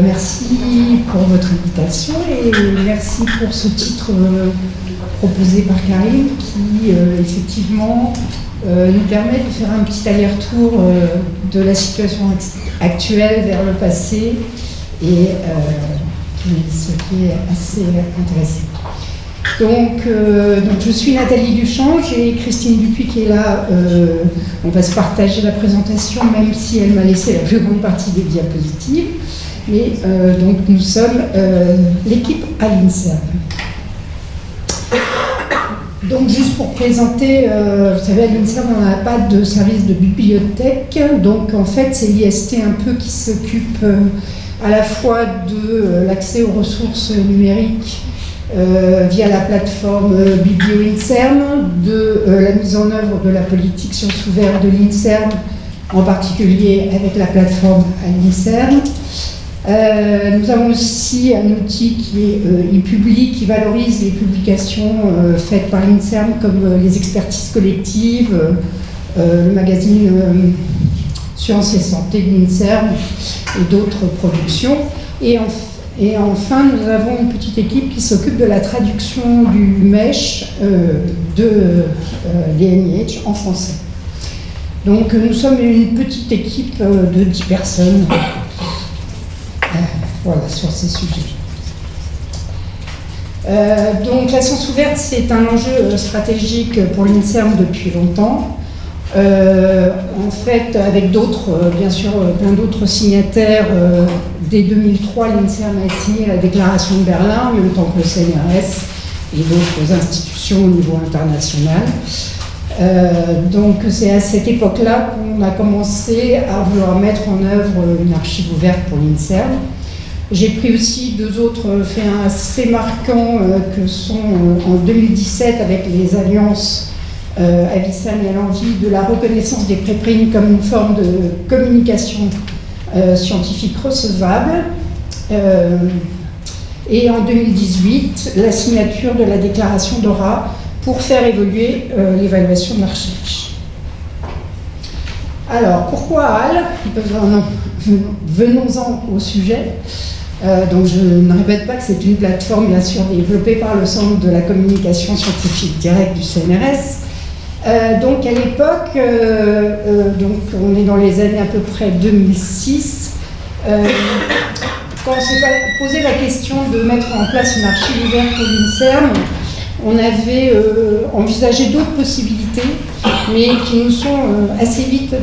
Merci pour votre invitation et merci pour ce titre proposé par Karine qui effectivement nous permet de faire un petit aller-retour de la situation actuelle vers le passé et ce qui est assez intéressant. Donc je suis Nathalie Duchamp, j'ai Christine Dupuis qui est là. On va se partager la présentation, même si elle m'a laissé la plus grande partie des diapositives. Mais donc nous sommes l'équipe à l'INSERM. Donc juste pour présenter, vous savez, à l'INSERM on n'a pas de service de bibliothèque, donc en fait c'est l'IST un peu qui s'occupe à la fois de l'accès aux ressources numériques via la plateforme Biblio-INSERM, de la mise en œuvre de la politique sciences ouvertes de l'INSERM, en particulier avec la plateforme à l'INSERM. Nous avons aussi un outil qui est e-public, qui valorise les publications faites par l'INSERM, comme les expertises collectives, le magazine Sciences et Santé de l'INSERM et d'autres productions. Et enfin, nous avons une petite équipe qui s'occupe de la traduction du MESH de l'ENIH en français. Donc nous sommes une petite équipe de 10 personnes voilà, sur ces sujets. Donc la science ouverte, c'est un enjeu stratégique pour l'INSERM depuis longtemps. En fait, avec d'autres, bien sûr, plein d'autres signataires, dès 2003, l'INSERM a signé la déclaration de Berlin, en même temps que le CNRS et d'autres institutions au niveau international. Donc c'est à cette époque-là qu'on a commencé à vouloir mettre en œuvre une archive ouverte pour l'INSERM. J'ai pris aussi deux autres faits assez marquants que sont en 2017 avec les alliances Avicenne et l'envie de la reconnaissance des préprints comme une forme de communication scientifique recevable. Et en 2018, la signature de la déclaration d'Ora pour faire évoluer l'évaluation de la recherche. Alors, pourquoi HAL? Venons-en au sujet. Donc je ne répète pas que c'est une plateforme bien sûr développée par le Centre de la communication scientifique directe du CNRS. Donc à l'époque, donc on est dans les années à peu près 2006, quand on s'est posé la question de mettre en place une archive ouverte pour l'INSERM, on avait envisagé d'autres possibilités, mais qui nous sont assez vite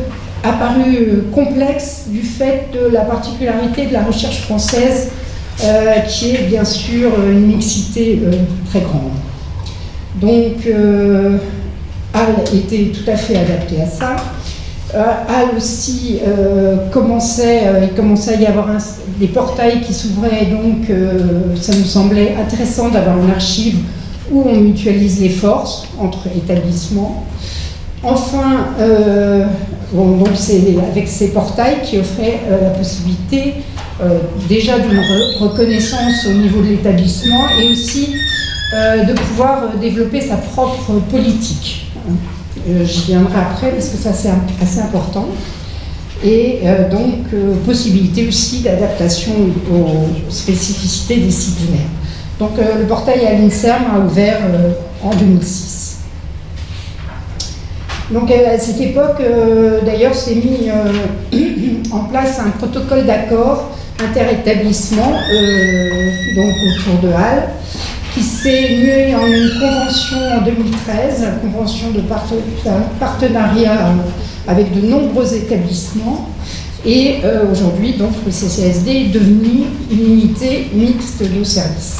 apparues complexes du fait de la particularité de la recherche française, qui est bien sûr une mixité très grande. Donc HAL était tout à fait adapté à ça. HAL aussi commençait à y avoir des portails qui s'ouvraient, donc ça nous semblait intéressant d'avoir une archive où on mutualise les forces entre établissements. Enfin, donc c'est avec ces portails qui offraient la possibilité déjà d'une reconnaissance au niveau de l'établissement et aussi de pouvoir développer sa propre politique. J'y viendrai après parce que ça c'est assez important. Et donc possibilité aussi d'adaptation aux spécificités des sites ouverts. Donc le portail à l'INSERM a ouvert en 2006. Donc à cette époque, d'ailleurs, s'est mis en place un protocole d'accord interétablissement donc autour de HAL, qui s'est mué en une convention en 2013, une convention de partenariat avec de nombreux établissements. Et aujourd'hui, donc, le CCSD est devenu une unité mixte de services.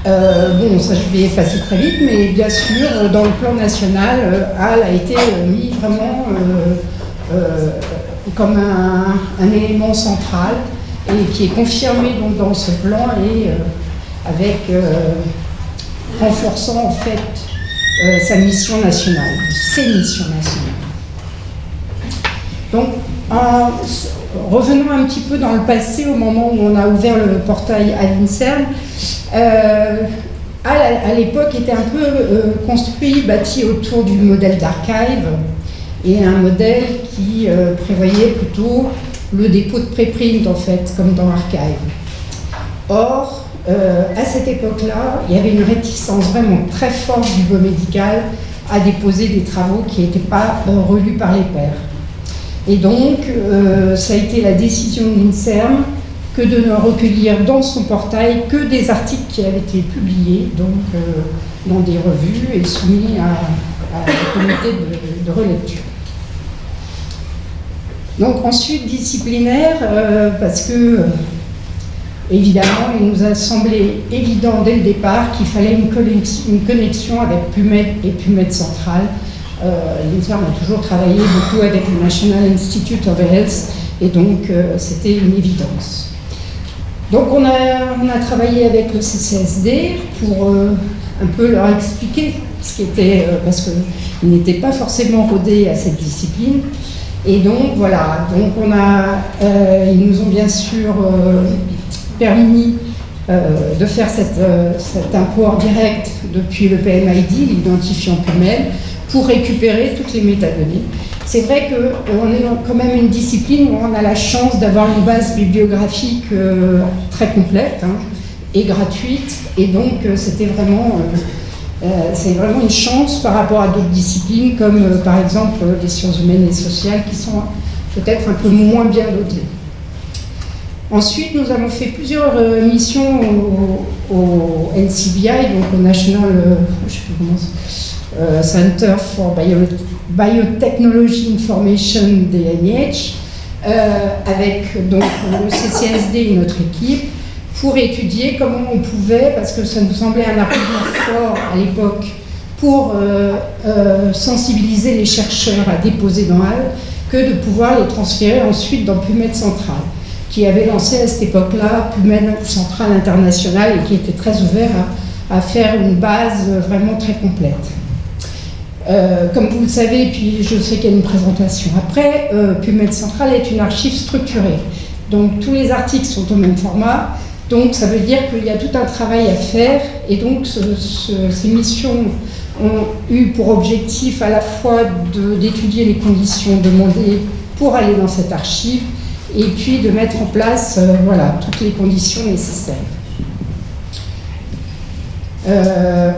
Bon, ça je vais passer très vite, mais bien sûr, dans le plan national, HAL a été mis vraiment comme un élément central et qui est confirmé donc, dans ce plan et avec renforçant en fait sa mission nationale, ses missions nationales. Donc, revenons un petit peu dans le passé, au moment où on a ouvert le portail à l'INSERM. À l'époque était un peu construit, bâti autour du modèle d'archive, et un modèle qui prévoyait plutôt le dépôt de préprint, en fait, comme dans Archive. Or, à cette époque-là, il y avait une réticence vraiment très forte du biomédical à déposer des travaux qui n'étaient pas relus par les pairs. Et donc, ça a été la décision de l'INSERM que de ne recueillir dans son portail que des articles qui avaient été publiés donc, dans des revues et soumis à la comité de relecture. Donc ensuite, disciplinaire, parce que évidemment, il nous a semblé évident dès le départ qu'il fallait une connexion avec PubMed et PubMed Central. L'INSERM a toujours travaillé beaucoup avec le National Institute of Health et donc c'était une évidence. Donc on a travaillé avec le CCSD pour un peu leur expliquer ce qui était, parce qu'ils n'étaient pas forcément rodés à cette discipline. Et donc voilà, donc ils nous ont bien sûr permis de faire cet import direct depuis le PMID, l'identifiant PubMed, pour récupérer toutes les métadonnées. C'est vrai qu'on est quand même une discipline où on a la chance d'avoir une base bibliographique très complète et gratuite, et donc c'est vraiment une chance par rapport à d'autres disciplines comme par exemple les sciences humaines et sociales qui sont peut-être un peu moins bien dotées. Ensuite, nous avons fait plusieurs missions au NCBI, donc au National Center for Biotechnology Information des NIH, avec donc, le CCSD et notre équipe, pour étudier comment on pouvait, parce que ça nous semblait un argument fort à l'époque, pour sensibiliser les chercheurs à déposer dans HAL, que de pouvoir les transférer ensuite dans PubMed Central, qui avait lancé à cette époque-là PubMed Central International et qui était très ouvert à faire une base vraiment très complète. Comme vous le savez, puis je sais qu'il y a une présentation après, PubMed Central est une archive structurée. Donc tous les articles sont au même format, donc ça veut dire qu'il y a tout un travail à faire, et donc ces missions ont eu pour objectif à la fois d'étudier les conditions demandées pour aller dans cette archive, et puis de mettre en place voilà, toutes les conditions nécessaires.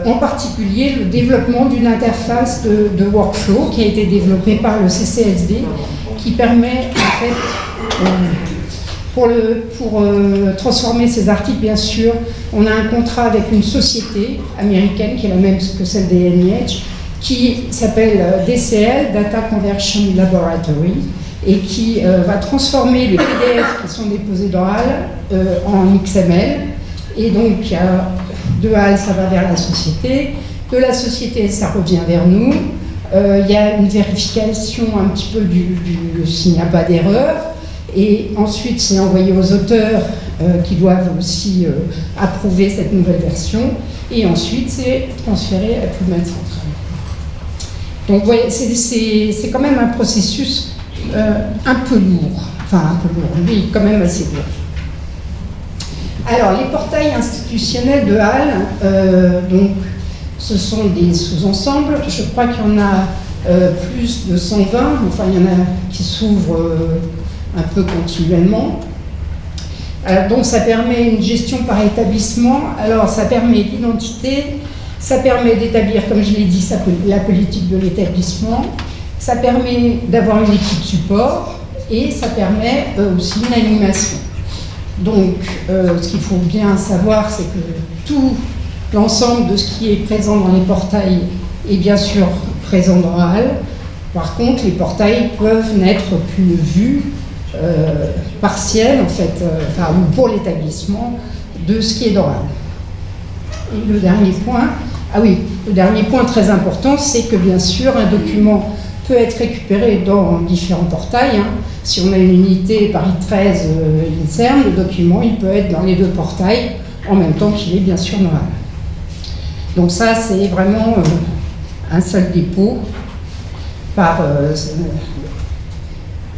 En particulier le développement d'une interface de workflow qui a été développée par le CCSD, qui permet en fait, pour transformer ces articles, bien sûr, on a un contrat avec une société américaine qui est la même que celle des NIH, qui s'appelle DCL, Data Conversion Laboratory, et qui va transformer les PDF qui sont déposés dans HAL en XML. Et donc, de HAL, ça va vers la société, de la société, ça revient vers nous. Il y a une vérification un petit peu s'il n'y a pas d'erreur. Et ensuite, c'est envoyé aux auteurs qui doivent aussi approuver cette nouvelle version. Et ensuite, c'est transféré à PubMed Central. Donc, vous voyez, c'est quand même un processus un peu lourd. Enfin, un peu lourd, oui, quand même assez lourd. Alors, les portails institutionnels de HAL, donc, ce sont des sous-ensembles. Je crois qu'il y en a plus de 120, enfin, il y en a qui s'ouvrent un peu continuellement. Alors, donc, ça permet une gestion par établissement. Alors, ça permet l'identité, ça permet d'établir, comme je l'ai dit, la politique de l'établissement, ça permet d'avoir une équipe support et ça permet aussi une animation. Donc, ce qu'il faut bien savoir, c'est que tout l'ensemble de ce qui est présent dans les portails est bien sûr présent dans HAL. Par contre, les portails peuvent n'être qu'une vue partielle, en fait, ou pour l'établissement, de ce qui est dans HAL. Et le dernier point, le dernier point très important, c'est que bien sûr, un document peut être récupéré dans différents portails. Si on a une unité Paris 13 INSERM, le document il peut être dans les deux portails en même temps qu'il est bien sûr dans HAL. Donc ça, c'est vraiment un seul dépôt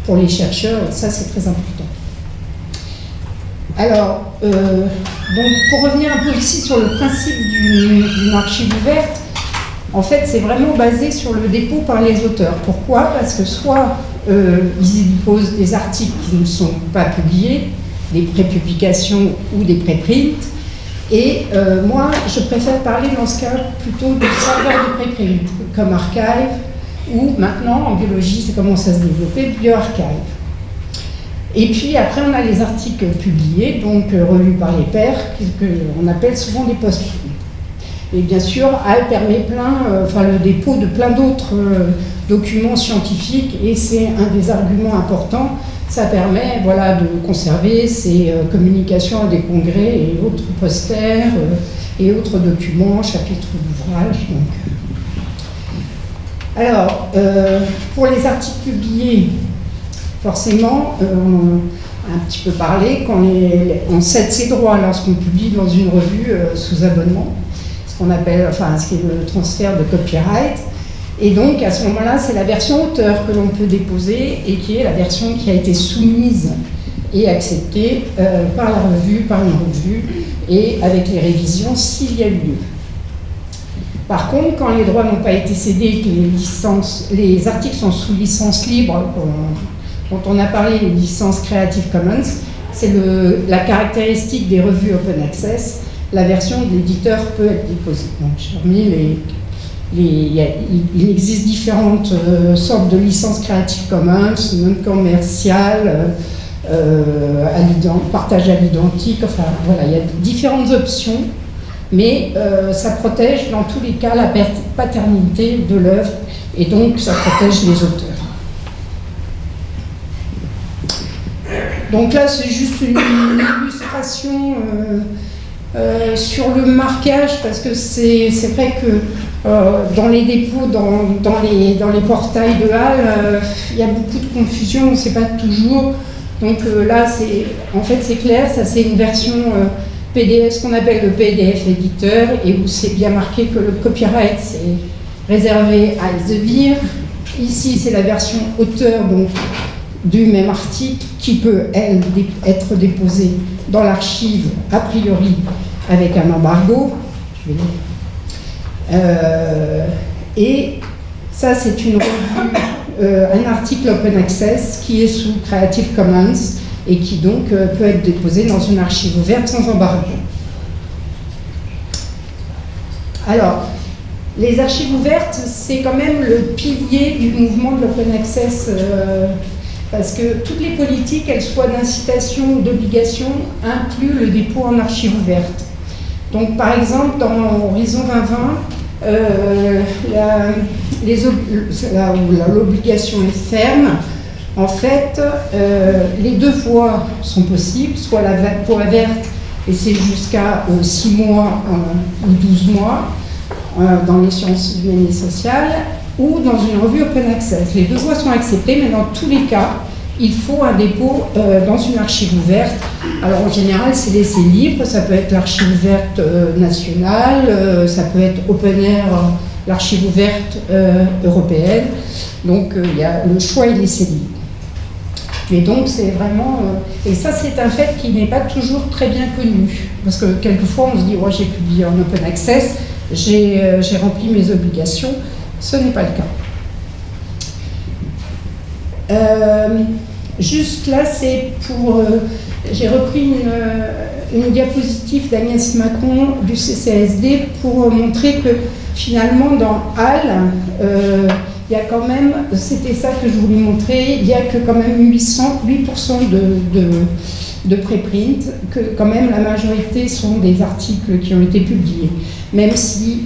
pour les chercheurs, et ça c'est très important. Alors, donc pour revenir un peu ici sur le principe d'une archive ouverte, En fait, c'est vraiment basé sur le dépôt par les auteurs. Pourquoi? Parce que soit ils y déposent des articles qui ne sont pas publiés, des prépublications ou des préprints. Et moi, je préfère parler dans ce cas plutôt de serveurs de préprint, comme Archive, ou maintenant, en biologie, ça commence à se développer, BioArchive. Et puis après, on a les articles publiés, donc relus par les pairs, qu'on appelle souvent des post-truths. Et bien sûr, HAL permet le dépôt de plein d'autres documents scientifiques, et c'est un des arguments importants. Ça permet de conserver ces communications à des congrès et autres posters et autres documents, chapitres d'ouvrages. Alors, pour les articles publiés, forcément, un petit peu parlé, quand on cède ses droits lorsqu'on publie dans une revue sous abonnement, ce qu'on appelle, ce qui est le transfert de copyright. Et donc, à ce moment-là, c'est la version auteur que l'on peut déposer et qui est la version qui a été soumise et acceptée par la revue, par une revue, et avec les révisions s'il y a eu lieu. Par contre, quand les droits n'ont pas été cédés et que les articles sont sous licence libre, dont on a parlé, les licences Creative Commons, c'est la caractéristique des revues Open Access, la version de l'éditeur peut être déposée. Donc, j'ai remis il existe différentes sortes de licences Creative Commons, non commerciales, partage à l'identique, il y a différentes options, mais ça protège dans tous les cas la paternité de l'œuvre et donc ça protège les auteurs. Donc là, c'est juste une illustration sur le marquage, parce que c'est vrai que dans les dépôts, dans les portails de HAL, il y a beaucoup de confusion, on ne sait pas toujours. Donc là, c'est clair, ça c'est une version PDF, ce qu'on appelle le PDF éditeur, et où c'est bien marqué que le copyright c'est réservé à Elsevier. Ici, c'est la version auteur donc, du même article qui peut, elle, être déposée dans l'archive, a priori, avec un embargo. Et ça, c'est une revue, un article Open Access qui est sous Creative Commons et qui donc peut être déposé dans une archive ouverte sans embargo. Alors, les archives ouvertes, c'est quand même le pilier du mouvement de l'Open Access, parce que toutes les politiques, qu'elles soient d'incitation ou d'obligation, incluent le dépôt en archive ouverte. Donc, par exemple, dans Horizon 2020, l'obligation est ferme. En fait, les deux voies sont possibles, soit la voie verte, et c'est jusqu'à 6 mois ou 12 mois dans les sciences humaines et sociales, ou dans une revue Open Access. Les deux voies sont acceptées, mais dans tous les cas, il faut un dépôt dans une archive ouverte. Alors en général, c'est laissé libre, ça peut être l'archive ouverte nationale, ça peut être Open Air, l'archive ouverte européenne. Donc le choix est laissé libre. Mais donc c'est vraiment... et ça, c'est un fait qui n'est pas toujours très bien connu. Parce que quelquefois, on se dit, oh, j'ai publié en Open Access, j'ai rempli mes obligations. Ce n'est pas le cas. Juste là, c'est pour... j'ai repris une diapositive d'Agnès Macron du CCASD pour montrer que finalement, dans HAL, il y a quand même, c'était ça que je voulais montrer, il y a que quand même 8% de préprint, que quand même la majorité sont des articles qui ont été publiés. Même si,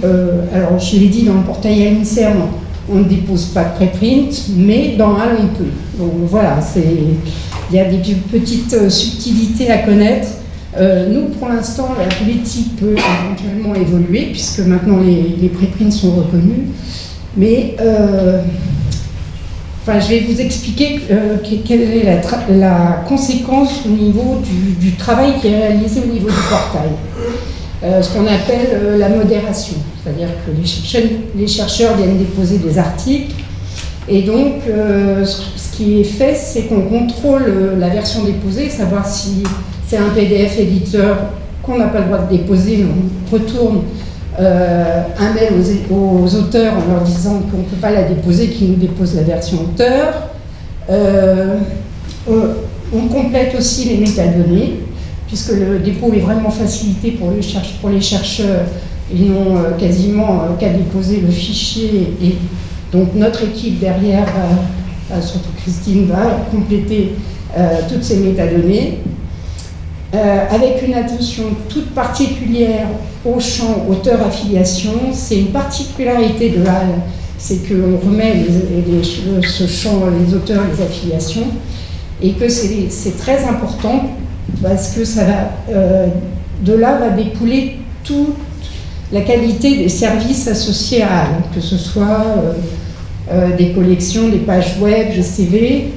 alors je l'ai dit dans le portail ANICERM, on ne dépose pas de préprint, mais dans HAL on peut. Donc voilà, il y a des petites subtilités à connaître. Nous, pour l'instant, la politique peut éventuellement évoluer, puisque maintenant les préprints sont reconnus. Mais je vais vous expliquer quelle est la conséquence au niveau du travail qui est réalisé au niveau du portail. Ce qu'on appelle la modération, c'est-à-dire que les chercheurs viennent déposer des articles, et donc ce qui est fait, c'est qu'on contrôle la version déposée, savoir si c'est un PDF éditeur qu'on n'a pas le droit de déposer, mais on retourne un mail aux auteurs en leur disant qu'on ne peut pas la déposer, qu'ils nous déposent la version auteur. On complète aussi les métadonnées, puisque le dépôt est vraiment facilité pour les chercheurs. Ils n'ont quasiment qu'à déposer le fichier, et donc notre équipe derrière, surtout Christine, va compléter toutes ces métadonnées, avec une attention toute particulière au champ auteur-affiliation. C'est une particularité de HAL, c'est qu'on remet ce champ, les auteurs, les affiliations, et que c'est très important, parce que ça va, de là va découler toute la qualité des services associés à HAL, que ce soit des collections, des pages web, des CV,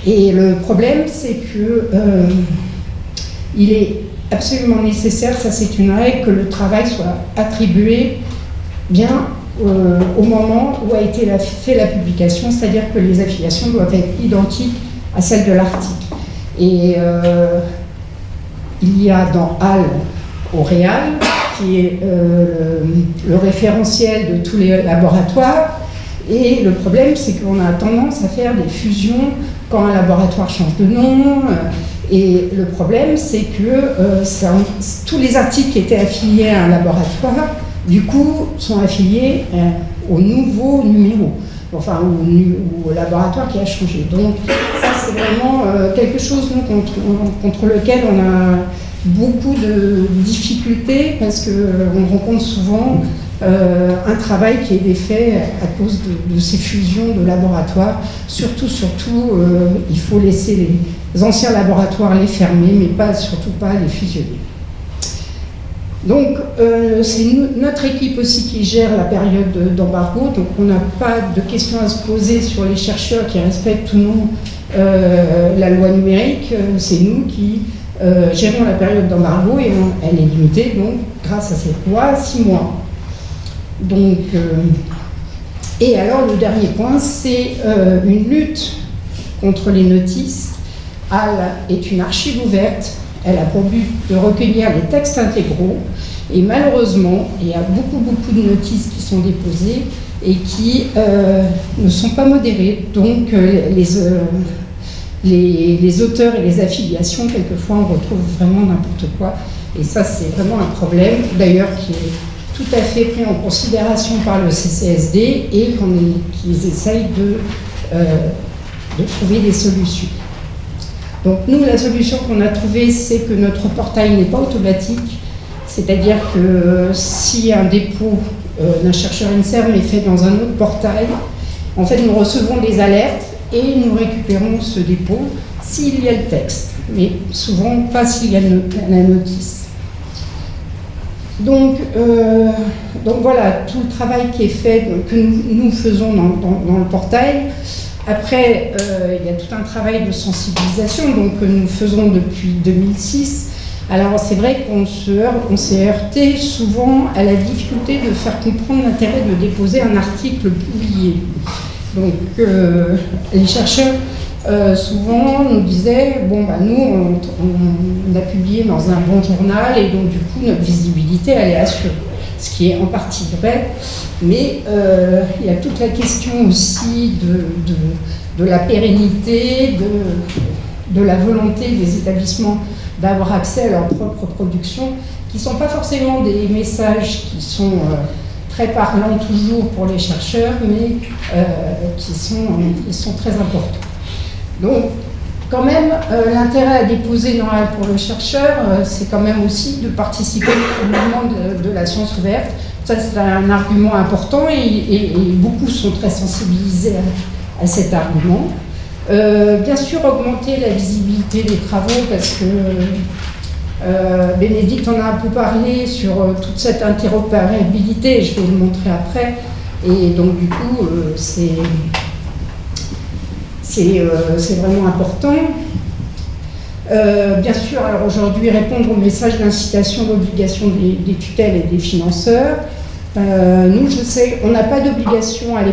et le problème, c'est que il est absolument nécessaire, ça c'est une règle, que le travail soit attribué bien au moment où a été fait la publication, c'est-à-dire que les affiliations doivent être identiques à celles de l'article. Et il y a dans HAL Auréal, qui est le référentiel de tous les laboratoires, et le problème, c'est qu'on a tendance à faire des fusions quand un laboratoire change de nom, et le problème, c'est que tous les articles qui étaient affiliés à un laboratoire, du coup, sont affiliés au nouveau numéro, enfin au laboratoire qui a changé. Donc ça, c'est vraiment quelque chose contre lequel on a beaucoup de difficultés, parce qu'on rencontre souvent un travail qui est défait à cause de ces fusions de laboratoires. Surtout, il faut laisser les anciens laboratoires les fermer, mais surtout pas les fusionner. Donc, c'est notre équipe aussi qui gère la période d'embargo, donc on n'a pas de questions à se poser sur les chercheurs qui respectent ou non la loi numérique. C'est nous qui gérons la période d'embargo, et elle est limitée, donc, grâce à cette loi, à 6 mois. Donc, et alors, le dernier point, c'est une lutte contre les notices. HAL est une archive ouverte. Elle a pour but de recueillir les textes intégraux, et malheureusement, il y a beaucoup de notices qui sont déposées et qui ne sont pas modérées. Donc les auteurs et les affiliations, quelquefois, on retrouve vraiment n'importe quoi. Et ça, c'est vraiment un problème, d'ailleurs, qui est tout à fait pris en considération par le CCSD, et qu'ils essayent de trouver des solutions. Donc nous, la solution qu'on a trouvée, c'est que notre portail n'est pas automatique, c'est-à-dire que si un dépôt d'un chercheur INSERM est fait dans un autre portail, en fait, nous recevons des alertes et nous récupérons ce dépôt s'il y a le texte, mais souvent pas s'il y a la notice. Donc voilà, tout le travail qui est fait, que nous faisons dans le portail. Après, il y a tout un travail de sensibilisation que nous faisons depuis 2006. Alors c'est vrai qu'on s'est heurté souvent à la difficulté de faire comprendre l'intérêt de déposer un article publié. Donc les chercheurs souvent nous disaient, nous on a publié dans un bon journal, et donc du coup notre visibilité elle est assurée. Ce qui est en partie vrai, mais il y a toute la question aussi de la pérennité, de la volonté des établissements d'avoir accès à leur propre production, qui ne sont pas forcément des messages qui sont très parlants toujours pour les chercheurs, mais qui sont très importants. Donc, quand même, l'intérêt à déposer dans HAL pour le chercheur, c'est quand même aussi de participer au mouvement de la science ouverte. Ça, c'est un argument important, et beaucoup sont très sensibilisés à cet argument. Bien sûr, augmenter la visibilité des travaux, parce que Bénédicte en a un peu parlé sur toute cette interopérabilité, je vais le montrer après. Et donc, du coup, c'est vraiment important. Bien sûr, alors aujourd'hui, répondre aux messages d'incitation d'obligation des tutelles et des financeurs. Nous, je sais, on n'a pas d'obligation à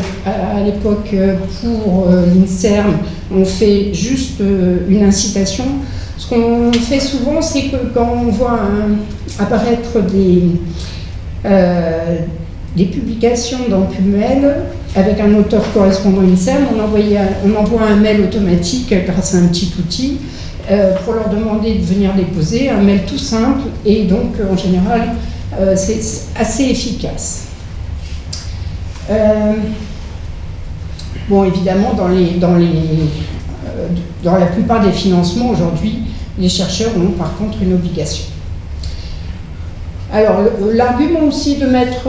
l'époque pour l'INSERM, on fait juste une incitation. Ce qu'on fait souvent, c'est que quand on voit apparaître des publications dans PubMed avec un auteur correspondant à l'INSERM, on envoie un mail automatique grâce à un petit outil pour leur demander de venir déposer, un mail tout simple, et donc en général c'est assez efficace. Bon, évidemment, dans la plupart des financements aujourd'hui, les chercheurs ont par contre une obligation. Alors, l'argument aussi de mettre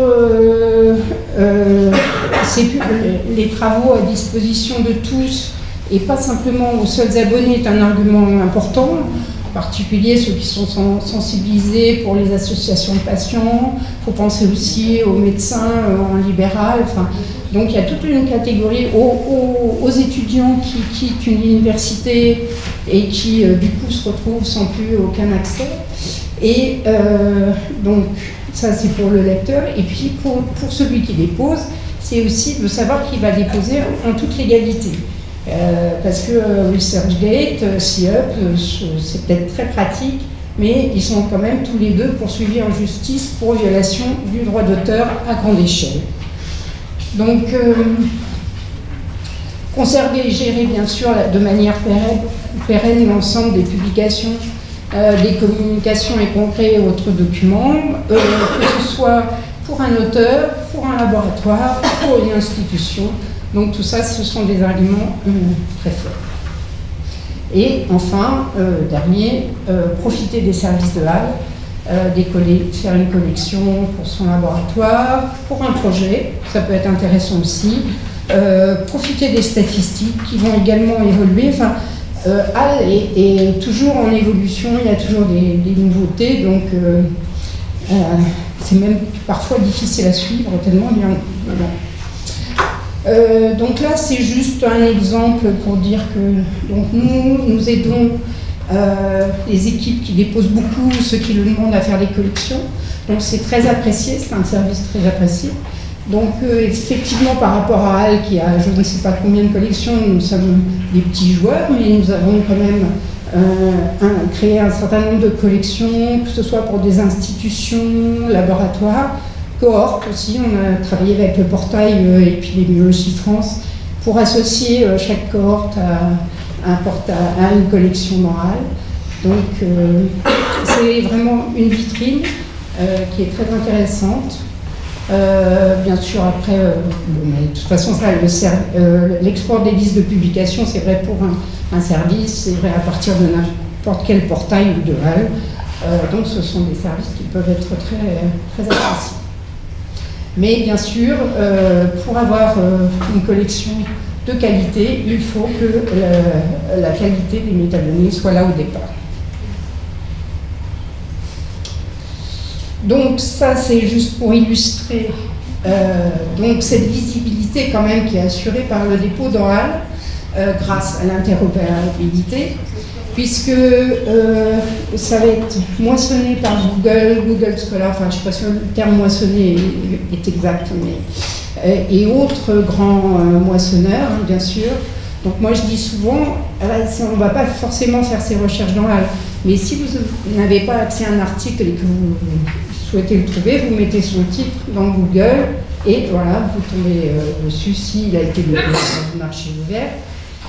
les travaux à disposition de tous et pas simplement aux seuls abonnés est un argument important, en particulier ceux qui sont sensibilisés pour les associations de patients. Il faut penser aussi aux médecins en libéral. Enfin, donc il y a toute une catégorie aux étudiants qui quittent une université et qui du coup se retrouvent sans plus aucun accès. Et donc ça c'est pour le lecteur. Et puis pour celui qui dépose, c'est aussi de savoir qu'il va déposer en toute légalité. Parce que ResearchGate, CIUP, c'est peut-être très pratique, mais ils sont quand même tous les deux poursuivis en justice pour violation du droit d'auteur à grande échelle. Donc, conserver et gérer bien sûr de manière pérenne l'ensemble des publications, des communications et congrès et autres documents, que ce soit pour un auteur, pour un laboratoire, pour une institution. Donc tout ça, ce sont des arguments très forts. Et enfin, dernier, profiter des services de HAL, faire une collection pour son laboratoire, pour un projet, ça peut être intéressant aussi. Profiter des statistiques qui vont également évoluer. Enfin, HAL est toujours en évolution, il y a toujours des nouveautés, donc c'est même parfois difficile à suivre, tellement il y en a. Donc là, c'est juste un exemple pour dire que donc nous aidons les équipes qui déposent beaucoup, ceux qui le demandent à faire des collections. Donc c'est très apprécié, c'est un service très apprécié. Donc effectivement, par rapport à HAL qui a je ne sais pas combien de collections, nous sommes des petits joueurs, mais nous avons quand même créé un certain nombre de collections, que ce soit pour des institutions, laboratoires, cohortes aussi. On a travaillé avec le portail Épidémiologie France pour associer chaque cohorte à une collection morale. Donc c'est vraiment une vitrine qui est très intéressante. Bien sûr, après, mais de toute façon, l'export des listes de publication, c'est vrai pour un service, c'est vrai à partir de n'importe quel portail ou de HAL. Donc ce sont des services qui peuvent être très appréciés. Mais bien sûr, pour avoir une collection de qualité, il faut que la qualité des métadonnées soit là au départ. Donc ça, c'est juste pour illustrer donc cette visibilité quand même qui est assurée par le dépôt dans HAL grâce à l'interopérabilité, puisque ça va être moissonné par Google Scholar, enfin je ne sais pas si le terme moissonné est exact, mais, et autres grands moissonneurs, hein, bien sûr. Donc moi je dis souvent, on ne va pas forcément faire ces recherches dans HAL, mais si vous n'avez pas accès à un article et que vous souhaitez le trouver, vous mettez son titre dans Google et voilà, vous tombez dessus s'il a été déposé dans un archive ouvert.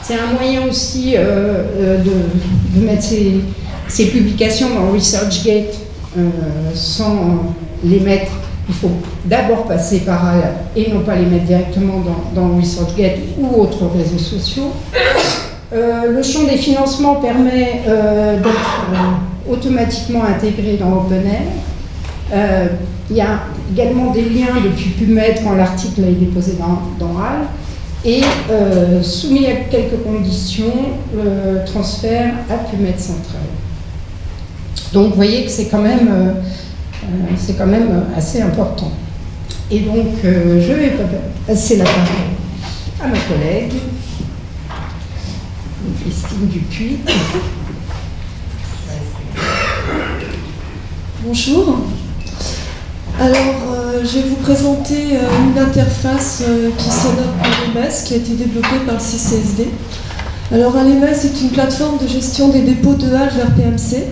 C'est un moyen aussi de mettre ces publications dans ResearchGate sans les mettre. Il faut d'abord passer par HAL et non pas les mettre directement dans ResearchGate ou autres réseaux sociaux. Le champ des financements permet d'être automatiquement intégré dans OpenAir. Il y a également des liens depuis PubMed quand l'article est déposé dans HAL. Et soumis à quelques conditions, le transfert à PubMed Central. Donc vous voyez que c'est quand même assez important. Et donc je vais passer la parole à ma collègue, Christine Dupuis. Bonjour. Alors, je vais vous présenter une interface qui s'adapte à l'OMS, qui a été développée par le CCSD. Alors Alema, c'est une plateforme de gestion des dépôts de HAL vers PMC.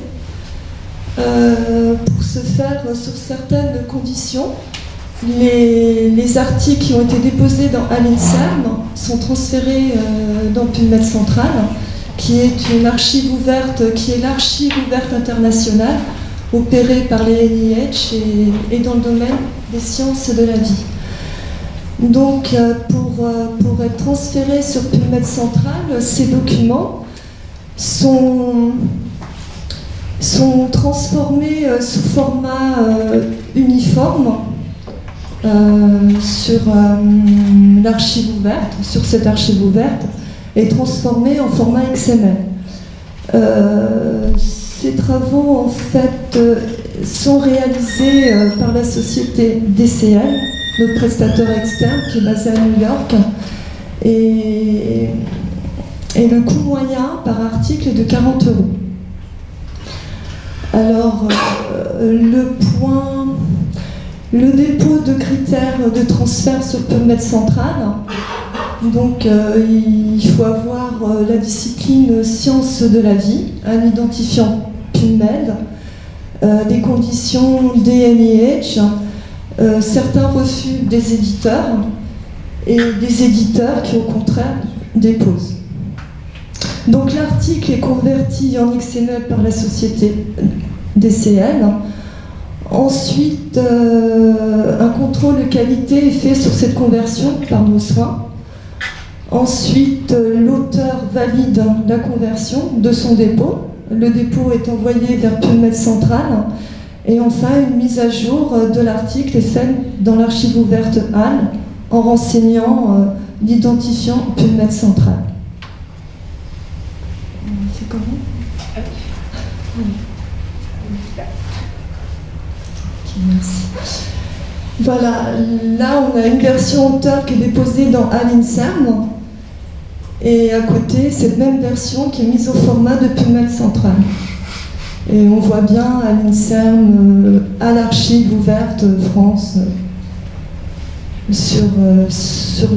Pour ce faire, sur certaines conditions, les articles qui ont été déposés dans HAL-INSERM sont transférés dans PubMed Central, qui est une archive ouverte, qui est l'archive ouverte internationale opérée par les NIH et dans le domaine des sciences de la vie. Donc, pour être transférés sur PubMed Central, ces documents sont transformés sous format uniforme sur l'archive ouverte, sur cette archive ouverte, et transformés en format XML. Ces travaux, en fait, sont réalisés par la société DCL, notre prestataire externe qui est basé à New York, et le coût moyen par article est de 40 €. Alors, le dépôt de critères de transfert sur PubMed Central, donc il faut avoir la discipline sciences de la vie, un identifiant PubMed, des conditions des NIH, certains refus des éditeurs et des éditeurs qui au contraire déposent. Donc l'article est converti en XML par la société DCL. Ensuite, un contrôle de qualité est fait sur cette conversion par nos soins. Ensuite, l'auteur valide la conversion de son dépôt. Le dépôt est envoyé vers PubMed Central. Et enfin, une mise à jour de l'article est faite dans l'archive ouverte HAL en renseignant l'identifiant PubMed Central. C'est comment ? Merci. Voilà, là on a une version auteur qui est déposée dans HAL-INSERM et à côté cette même version qui est mise au format de PubMed Central. Et on voit bien à l'INSERM, à l'archive ouverte France, sur le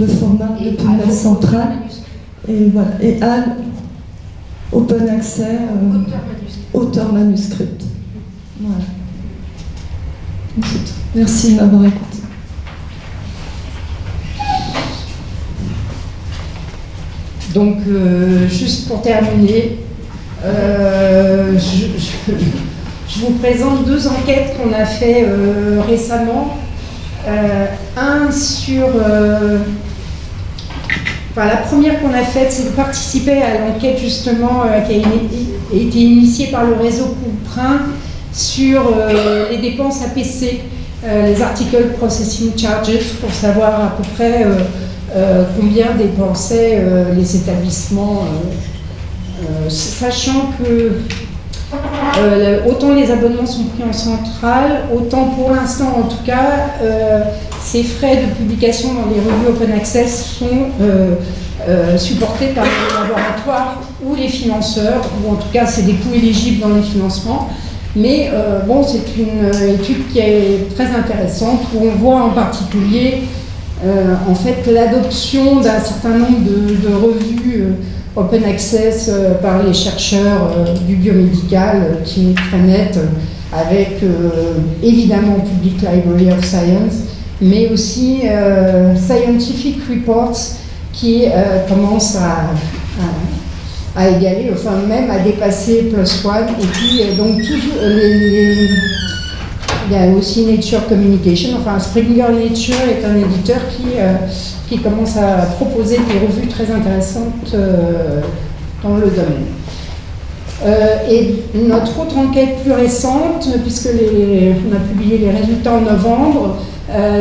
format de PubMed Central. Et voilà, et HAL, Open Access, auteur manuscrit. Voilà. Merci de m'avoir écouté. Donc, juste pour terminer, je vous présente deux enquêtes qu'on a fait récemment. Un sur... la première qu'on a faite, c'est de participer à l'enquête justement qui a été initiée par le réseau Couperin sur les dépenses APC, les Article Processing Charges, pour savoir à peu près combien dépensaient les établissements, sachant que autant les abonnements sont pris en centrale, autant pour l'instant en tout cas, ces frais de publication dans les revues Open Access sont supportés par les laboratoires ou les financeurs, ou en tout cas c'est des coûts éligibles dans les financements. Mais bon, c'est une étude qui est très intéressante, où on voit en particulier en fait l'adoption d'un certain nombre de revues Open Access par les chercheurs du biomédical, qui est très nette, avec évidemment Public Library of Science, mais aussi Scientific Reports, qui commence à égaler, enfin même à dépasser +1, et puis donc toujours il y a aussi Nature Communication, enfin Springer Nature est un éditeur qui commence à proposer des revues très intéressantes dans le domaine. Et notre autre enquête plus récente, puisque on a publié les résultats en novembre,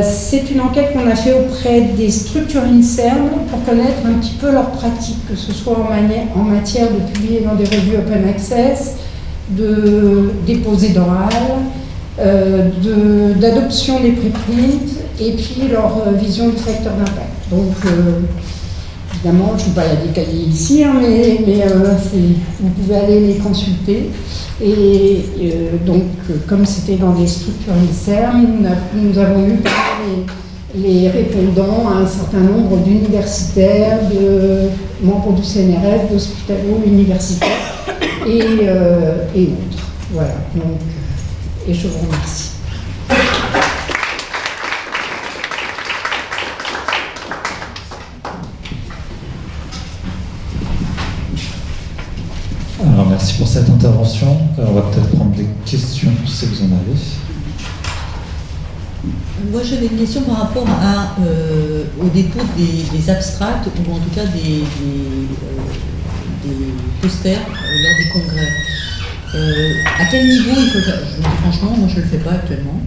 c'est une enquête qu'on a fait auprès des structures INSERM pour connaître un petit peu leurs pratiques, que ce soit en matière de publier dans des revues Open Access, de déposer d'oral, d'adoption des préprints, et puis leur vision du facteur d'impact. Donc, évidemment, je ne vais pas la détailler ici, hein, mais vous pouvez aller les consulter. Et donc, comme c'était dans des structures INSERM, nous avons eu les répondants à un certain nombre d'universitaires, de membres du CNRS, d'hospitalo-universitaires et autres. Voilà, donc, et je vous remercie. Alors, merci pour cette intervention. On va peut-être prendre des questions si vous en avez. Moi, j'avais une question par rapport au dépôt des abstracts, ou en tout cas des posters lors des congrès. À quel niveau il faut le faire? Je vous dis franchement, moi je ne le fais pas actuellement.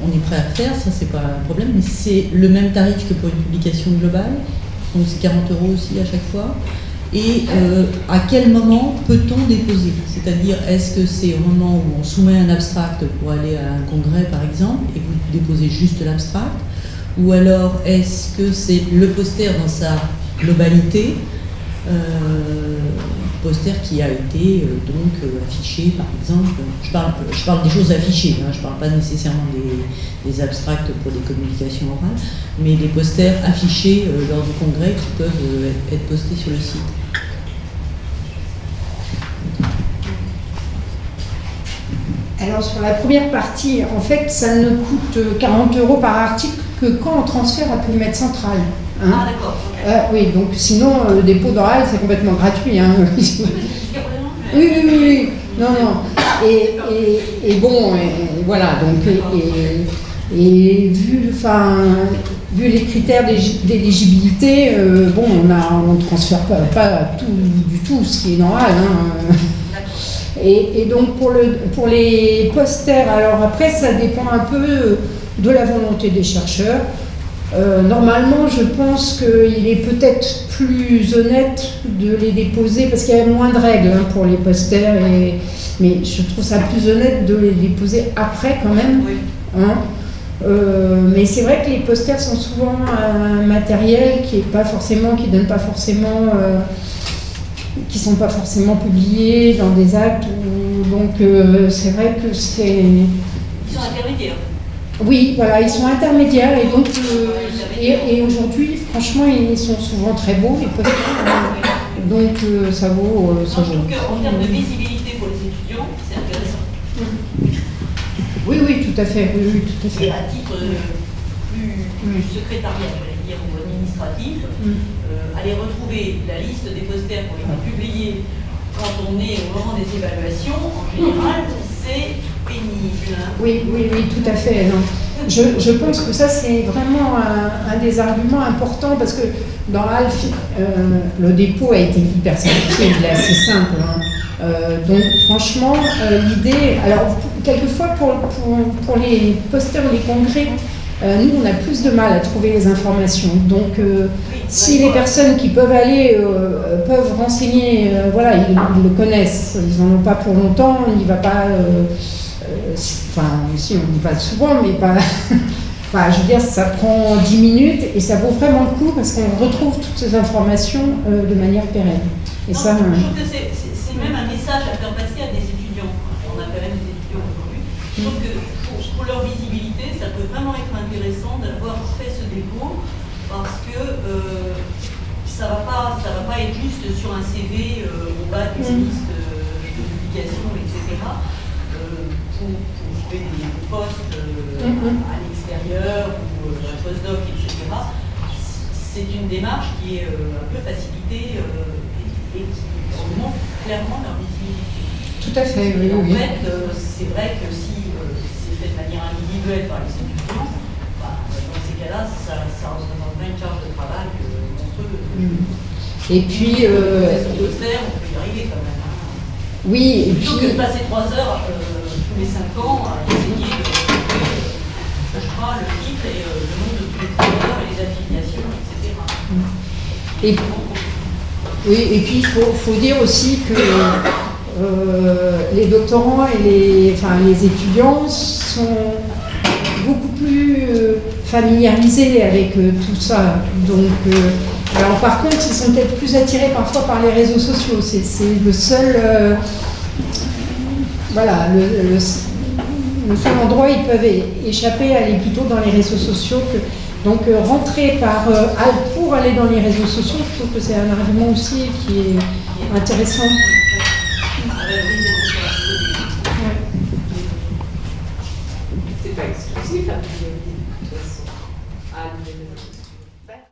On est prêt à le faire, ça c'est pas un problème, mais c'est le même tarif que pour une publication globale, donc c'est 40 € aussi à chaque fois. Et à quel moment peut-on déposer? C'est-à-dire, est-ce que c'est au moment où on soumet un abstract pour aller à un congrès, par exemple, et vous déposez juste l'abstract? Ou alors, est-ce que c'est le poster dans sa globalité, poster qui a été affiché, par exemple? Je parle des choses affichées, hein, je ne parle pas nécessairement des abstracts pour des communications orales, mais des posters affichés lors du congrès qui peuvent être postés sur le site. Alors sur la première partie, en fait, ça ne coûte 40 € par article que quand on transfère à Périmètre Central. Hein. Ah d'accord. Okay. Oui, donc sinon, le dépôt d'oral, c'est complètement gratuit. Hein. Oui. Non. Et bon, et voilà. Donc, et vu les critères d'éligibilité, on ne transfère pas du tout ce qui est normal. Hein. Et donc pour les posters, alors après ça dépend un peu de la volonté des chercheurs. Normalement, je pense qu'il est peut-être plus honnête de les déposer, parce qu'il y a moins de règles hein, pour les posters, mais je trouve ça plus honnête de les déposer après quand même. Oui. Hein. Mais c'est vrai que les posters sont souvent un matériel qui donne pas forcément, qui sont pas forcément publiés dans des actes, donc c'est vrai que c'est... Ils sont intermédiaires. Oui, voilà, ils sont intermédiaires et donc et aujourd'hui, franchement, ils sont souvent très beaux les posters, donc ça vaut. Je trouve qu'en termes de visibilité pour les étudiants, c'est intéressant. Oui, tout à fait. Et à titre plus secrétariat, j'allais dire, ou administratif, aller retrouver la liste des posters qui ont été publiés quand on est au moment des évaluations, en général, c'est pénible. Oui, tout à fait. Non. Je pense que ça, c'est vraiment un des arguments importants, parce que dans ALF, le dépôt a été hyper simplifié, il est assez simple. Hein. Donc franchement, l'idée... Alors, quelquefois, pour les posters ou les congrès, nous, on a plus de mal à trouver les informations. Donc, si les personnes qui peuvent aller peuvent renseigner, voilà, ils le connaissent, ils n'en ont pas pour longtemps, on n'y va pas... si on y va souvent, mais pas... je veux dire, ça prend 10 minutes et ça vaut vraiment le coup, parce qu'on retrouve toutes ces informations de manière pérenne. Et ça, je trouve que c'est même un message à faire passer à des étudiants. On a quand même des étudiants aujourd'hui. Je trouve que pour leur visibilité, ça peut vraiment être intéressant d'avoir fait ce dépôt, parce que ça va pas être juste sur un CV au bas d'une liste de publications, etc. Pour trouver des postes à l'extérieur ou un postdoc, etc. C'est une démarche qui est un peu facilitée et qui montre clairement leur visibilité. Tout à fait, oui. En fait, c'est vrai que si c'est fait de manière individuelle par les étudiants, dans ces cas-là, ça représenterait une charge de travail monstrueuse. Et puis... on peut y arriver quand même. Hein. Oui, et plutôt puis... que de passer 3 heures tous les 5 ans à essayer de trouver le titre et le nom de tous les travailleurs et les affiliations, etc. Et puis il faut dire aussi que les doctorants et les étudiants sont beaucoup plus familiarisés avec tout ça. Donc, alors par contre, ils sont peut-être plus attirés parfois par les réseaux sociaux. C'est le seul... le seul endroit où ils peuvent échapper à aller plutôt dans les réseaux sociaux. Donc rentrer pour aller dans les réseaux sociaux, je trouve que c'est un argument aussi qui est intéressant.